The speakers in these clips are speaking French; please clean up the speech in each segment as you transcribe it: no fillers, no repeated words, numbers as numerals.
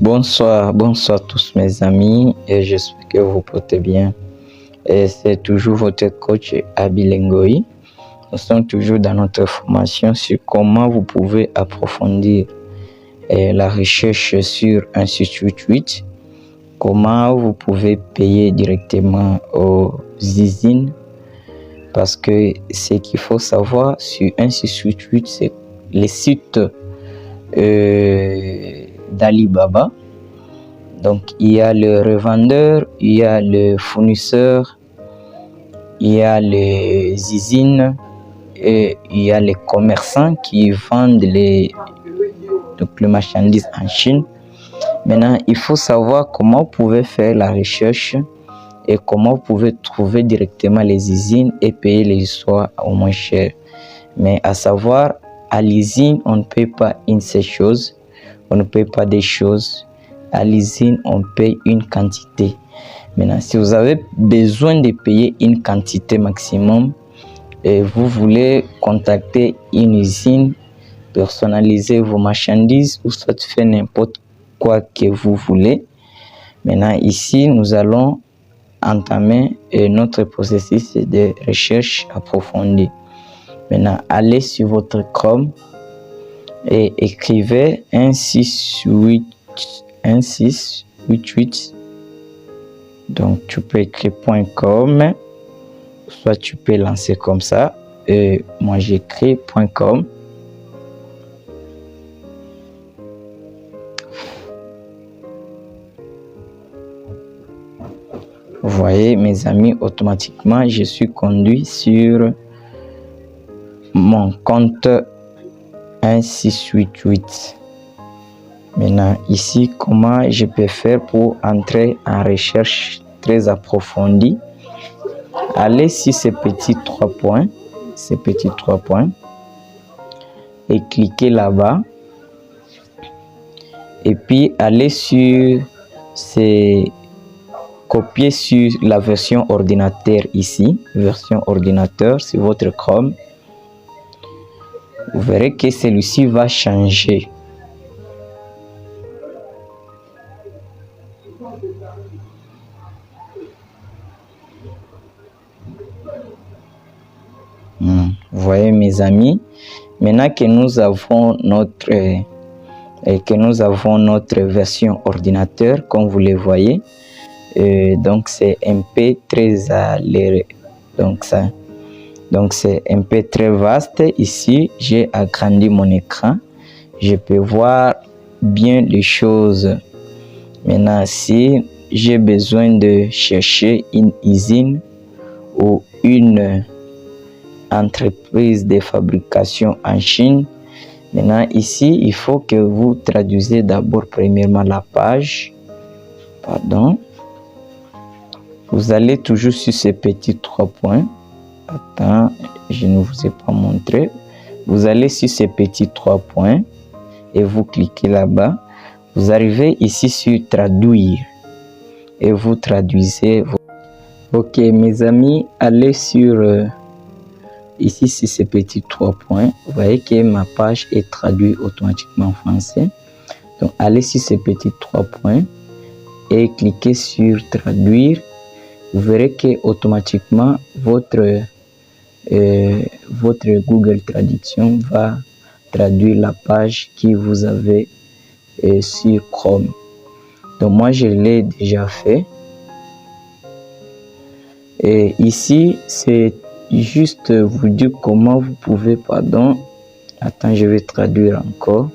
Bonsoir tous mes amis et j'espère que vous portez bien. C'est toujours votre coach Abiy Ngoyi. Nous sommes toujours dans notre formation sur comment vous pouvez approfondir la recherche sur un site 8, comment vous pouvez payer directement aux usines, parce que ce qu'il faut savoir sur un site 8, c'est les sites d'Alibaba. Donc il y a le revendeur, il y a le fournisseur, il y a les usines et il y a les commerçants qui vendent les marchandises en Chine. Maintenant, il faut savoir comment vous pouvez faire la recherche et comment vous pouvez trouver directement les usines et payer les histoires au moins cher. Mais à savoir, à l'usine, on ne paye pas une seule chose, on ne paye pas des choses. À l'usine, on paye une quantité. Maintenant, si vous avez besoin de payer une quantité maximum et vous voulez contacter une usine, personnaliser vos marchandises ou soit faire n'importe quoi que vous voulez. Maintenant, ici, nous allons entamer notre processus de recherche approfondie. Maintenant, allez sur votre Chrome et écrivez 1688. Donc, tu peux écrire .com, soit tu peux lancer comme ça. Moi, j'écris .com. Vous voyez, mes amis, automatiquement, je suis conduit sur mon compte 1688. Maintenant, ici, comment je peux faire pour entrer en recherche très approfondie? Allez sur ces petits trois points, et cliquez là-bas. Et puis, allez sur copier sur la version ordinateur ici, version ordinateur sur votre Chrome. Vous verrez que celui-ci va changer. Vous voyez mes amis, maintenant que nous avons notre version ordinateur, comme vous le voyez, donc c'est un peu très donc c'est un peu très vaste. Ici, j'ai agrandi mon écran, je peux voir bien les choses. Maintenant, si j'ai besoin de chercher une usine ou une entreprise de fabrication en Chine, maintenant ici, il faut que vous traduisez d'abord premièrement la page. Vous allez toujours sur ces petits trois points. Attends, je ne vous ai pas montré. Vous allez sur ces petits trois points et vous cliquez là-bas. Vous arrivez ici sur traduire et vous traduisez. Ok, mes amis, allez sur ici sur ces petits trois points. Vous voyez que ma page est traduite automatiquement en français. Donc, allez sur ces petits trois points et cliquez sur traduire. Vous verrez que automatiquement votre Google Traduction va traduire la page que vous avez sur Chrome. Donc moi je l'ai déjà fait. Et ici c'est juste vous dire comment vous pouvez, attends, je vais traduire encore.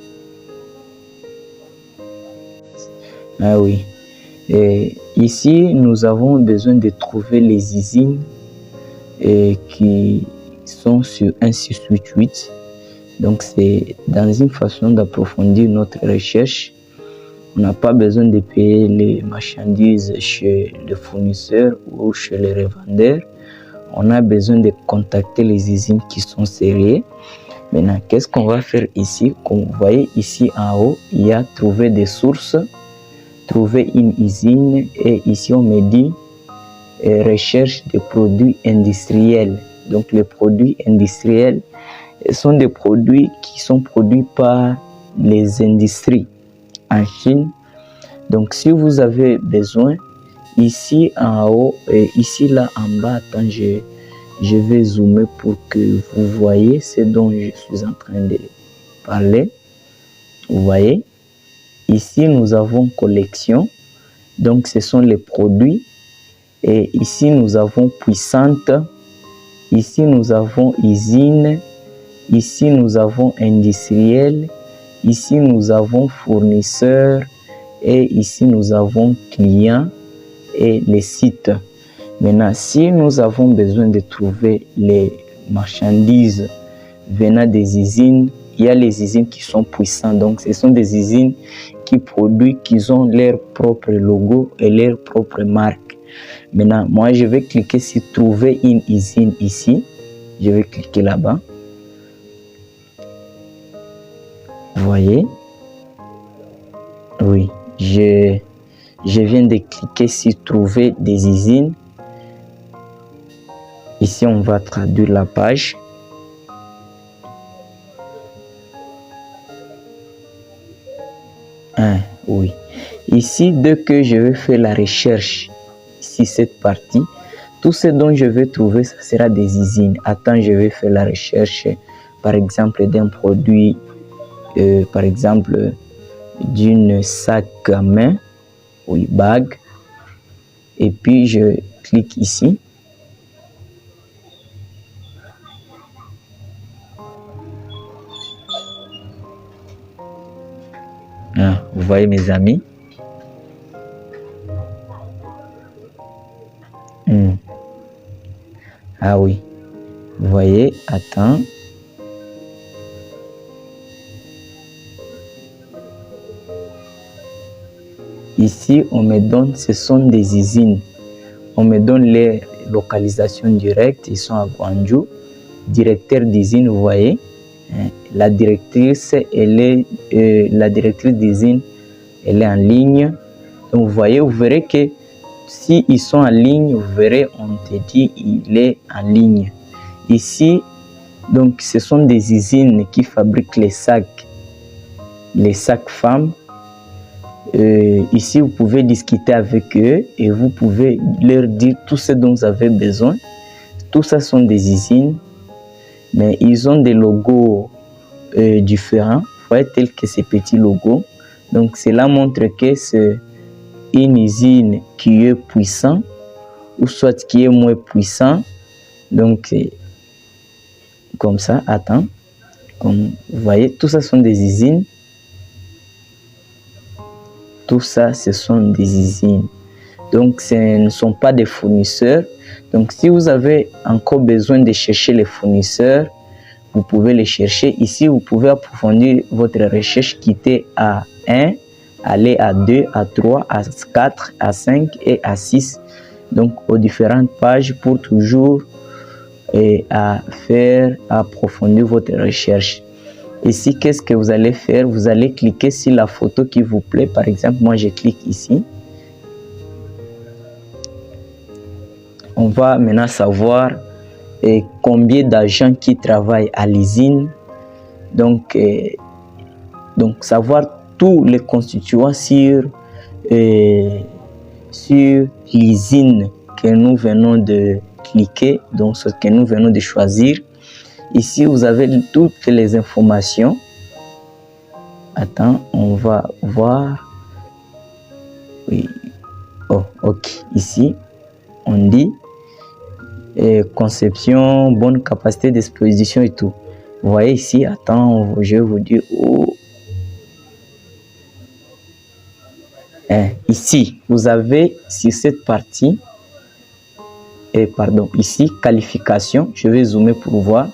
Ah oui. Et ici, nous avons besoin de trouver les usines qui sont sur 1688. Donc, c'est dans une façon d'approfondir notre recherche. On n'a pas besoin de payer les marchandises chez le fournisseur ou chez les revendeurs. On a besoin de contacter les usines qui sont sérieuses. Maintenant, qu'est-ce qu'on va faire ici? Comme vous voyez ici en haut, il y a trouver des sources, trouver une usine, et ici on me dit recherche de produits industriels. Donc les produits industriels sont des produits qui sont produits par les industries en Chine Donc si vous avez besoin, ici en haut et ici là en bas, attends, je vais zoomer pour que vous voyez ce dont je suis en train de parler. Vous voyez, ici nous avons collection, donc ce sont les produits. Et ici nous avons puissante, ici nous avons usine, ici nous avons industriel, ici nous avons fournisseur et ici nous avons client et les sites. Maintenant, si nous avons besoin de trouver les marchandises venant des usines, il y a les usines qui sont puissantes. Donc, ce sont des usines qui produisent, qui ont leur propre logo et leur propre marque. Maintenant, moi, je vais cliquer sur trouver une usine ici. Je vais cliquer là-bas. Vous voyez? Oui, je viens de cliquer sur trouver des usines. Ici, on va traduire la page. Oui. Ici, dès que je vais faire la recherche, ici, cette partie, tout ce dont je vais trouver, ça sera des usines. Attends, je vais faire la recherche, par exemple, d'un produit, par exemple, d'une sac à main, oui, bag. Et puis, je clique ici. Vous voyez mes amis. Ah oui, vous voyez, attends. Ici, on me donne, ce sont des usines. On me donne les localisations directes, ils sont à Gwangju. Directeur d'usine, vous voyez. La directrice, la directrice d'usine, elle est en ligne. Donc, vous voyez, vous verrez que si ils sont en ligne, vous verrez, on te dit il est en ligne. Ici, donc, ce sont des usines qui fabriquent les sacs femmes. Ici, vous pouvez discuter avec eux et vous pouvez leur dire tout ce dont vous avez besoin. Tout ça sont des usines, mais ils ont des logos différents, vous voyez, tels que ces petits logos. Donc, cela montre que c'est une usine qui est puissante ou soit qui est moins puissant. Donc, comme ça, attends, comme vous voyez, tout ça sont des usines. Tout ça, ce sont des usines. Donc, ce ne sont pas des fournisseurs. Donc, si vous avez encore besoin de chercher les fournisseurs, vous pouvez les chercher. Ici, vous pouvez approfondir votre recherche, quitter à 1, aller à 2, à 3, à 4, à 5 et à 6. Donc, aux différentes pages pour toujours approfondir votre recherche. Ici, qu'est-ce que vous allez faire? Vous allez cliquer sur la photo qui vous plaît. Par exemple, moi, je clique ici. On va maintenant savoir combien d'agents qui travaillent à l'usine. Donc, savoir tous les constituants sur l'usine que nous venons de cliquer, donc ce que nous venons de choisir. Ici, vous avez toutes les informations. Attends, on va voir. Oui. Oh, ok. Ici, on dit conception, bonne capacité d'exposition et tout. Vous voyez ici, attends, je vais vous dire où. Ici, vous avez sur cette partie, ici, qualification. Je vais zoomer pour voir.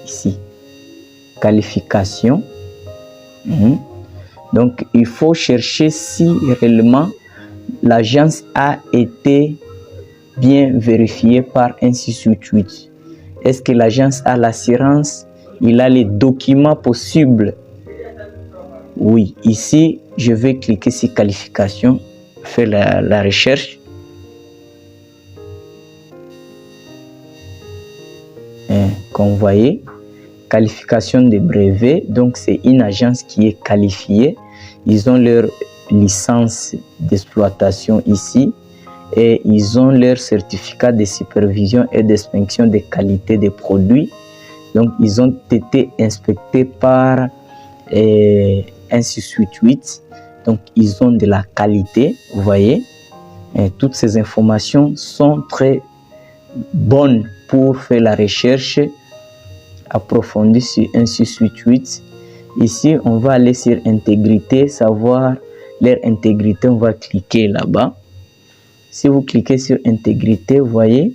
Ici, qualification. Donc, il faut chercher si réellement l'agence a été bien vérifiée par ainsi de suite. Est-ce que l'agence a l'assurance? Il a les documents possibles? Oui, ici, je vais cliquer sur qualification, faire la recherche. Comme vous voyez, qualification de brevet, donc c'est une agence qui est qualifiée. Ils ont leur licence d'exploitation ici et ils ont leur certificat de supervision et d'inspection de qualité des produits. Donc, ils ont été inspectés par 1688. Donc, ils ont de la qualité, vous voyez. Et toutes ces informations sont très bonnes pour faire la recherche approfondie sur 1688. Ici, on va aller sur intégrité, savoir leur intégrité. On va cliquer là-bas. Si vous cliquez sur intégrité, vous voyez,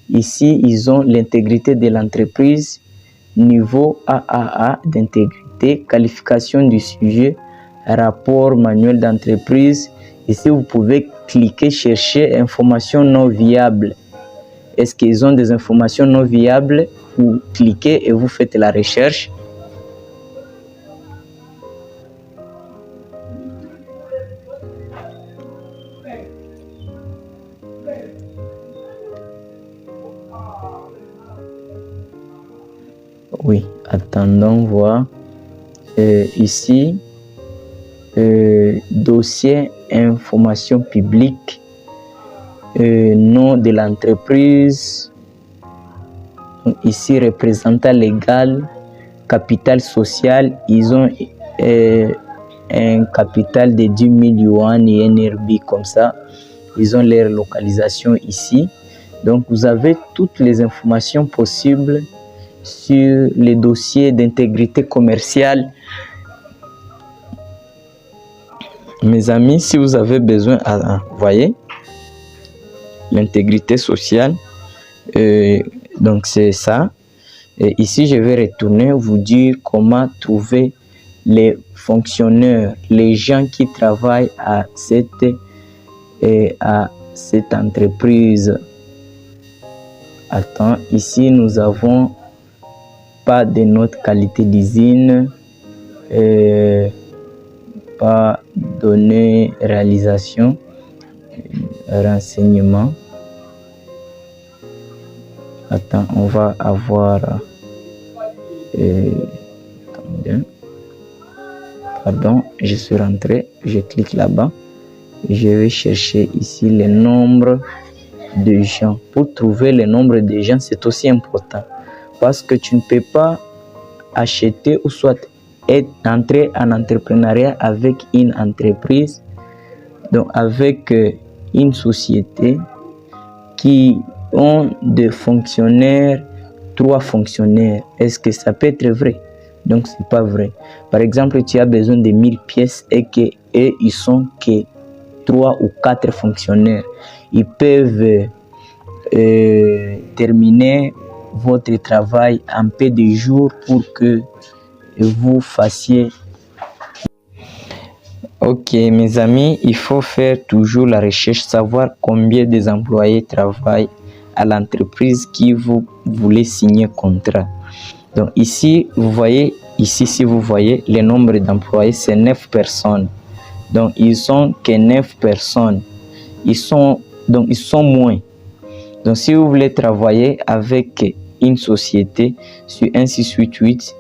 ici, ils ont l'intégrité de l'entreprise, niveau AAA d'intégrité, qualification du sujet, rapport manuel d'entreprise. Ici, vous pouvez cliquer, chercher informations non viables. Est-ce qu'ils ont des informations non viables? Vous cliquez et vous faites la recherche. Oui, attendons voir. Ici, dossier information publique, nom de l'entreprise. Ici, représentant légal, capital social. Ils ont un capital de 10 000 yuan et NRB comme ça. Ils ont leur localisation ici. Donc, vous avez toutes les informations possibles sur les dossiers d'intégrité commerciale. Mes amis, si vous avez besoin, vous voyez, l'intégrité sociale, donc c'est ça. Et ici, je vais retourner vous dire comment trouver les fonctionnaires, les gens qui travaillent à cette entreprise. Attends, ici, nous avons pas de notre qualité d'usine, pas données, réalisation, renseignement. Attends, on va avoir pardon, je suis rentré, je clique là-bas, je vais chercher ici le nombre de gens. Pour trouver le nombre de gens, c'est aussi important parce que tu ne peux pas acheter ou soit entrer en entrepreneuriat avec une entreprise, donc avec une société qui ont des fonctionnaires, 3 fonctionnaires. Est-ce que ça peut être vrai? Donc c'est pas vrai. Par exemple, tu as besoin de 1000 pièces et que eux, ils sont que 3 ou 4 fonctionnaires. Ils peuvent terminer votre travail en peu de jours pour que vous fassiez. Ok, mes amis, il faut faire toujours la recherche, savoir combien des employés travaillent à l'entreprise qui vous voulez signer contrat. Donc ici, vous voyez, ici, si vous voyez, le nombre d'employés, c'est 9 personnes. Donc ils sont que 9 personnes. Ils sont moins. Donc si vous voulez travailler avec une société sur 1688,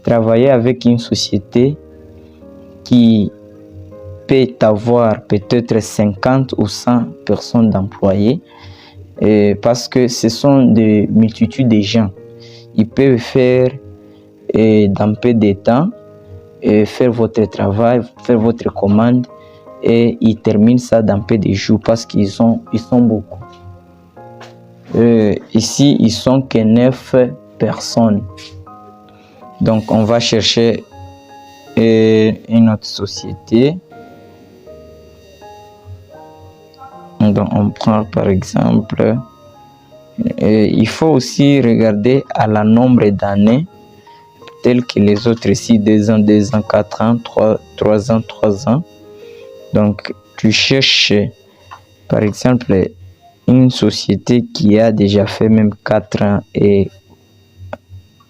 travailler avec une société qui peut avoir peut-être 50 ou 100 personnes d'employés, parce que ce sont des multitudes de gens. Ils peuvent faire dans peu de temps, faire votre travail, faire votre commande et ils terminent ça dans peu de jours parce qu'ils sont beaucoup. Ici, ils sont que 9 personnes. Donc, on va chercher une autre société. Donc, on prend par exemple, il faut aussi regarder à la nombre d'années, tels que les autres ici, 2 ans, 2 ans, 4 ans, 3 ans, 3 ans. Donc, tu cherches, par exemple, une société qui a déjà fait même 4 ans et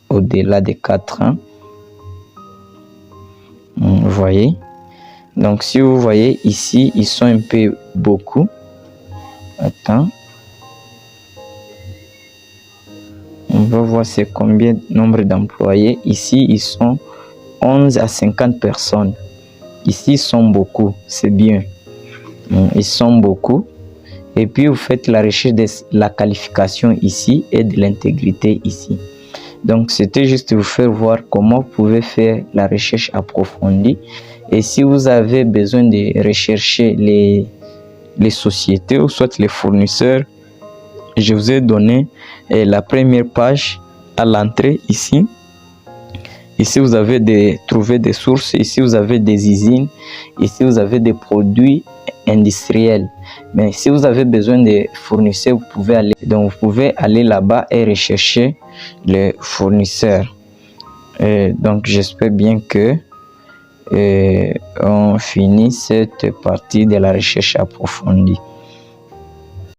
au-delà de 4 ans. Vous voyez? Donc, si vous voyez ici, ils sont un peu beaucoup. Attends. On va voir c'est combien de nombre d'employés. Ici, ils sont 11 à 50 personnes. Ici, ils sont beaucoup, c'est bien. Ils sont beaucoup. Et puis, vous faites la recherche de la qualification ici et de l'intégrité ici. Donc, c'était juste vous faire voir comment vous pouvez faire la recherche approfondie. Et si vous avez besoin de rechercher les sociétés ou soit les fournisseurs, je vous ai donné la première page à l'entrée ici. Ici, vous avez trouver des sources. Ici, vous avez des usines. Ici, vous avez des produits industriels. Mais si vous avez besoin de fournisseurs, vous pouvez aller là-bas et rechercher les fournisseurs. Donc, j'espère bien que on finit cette partie de la recherche approfondie.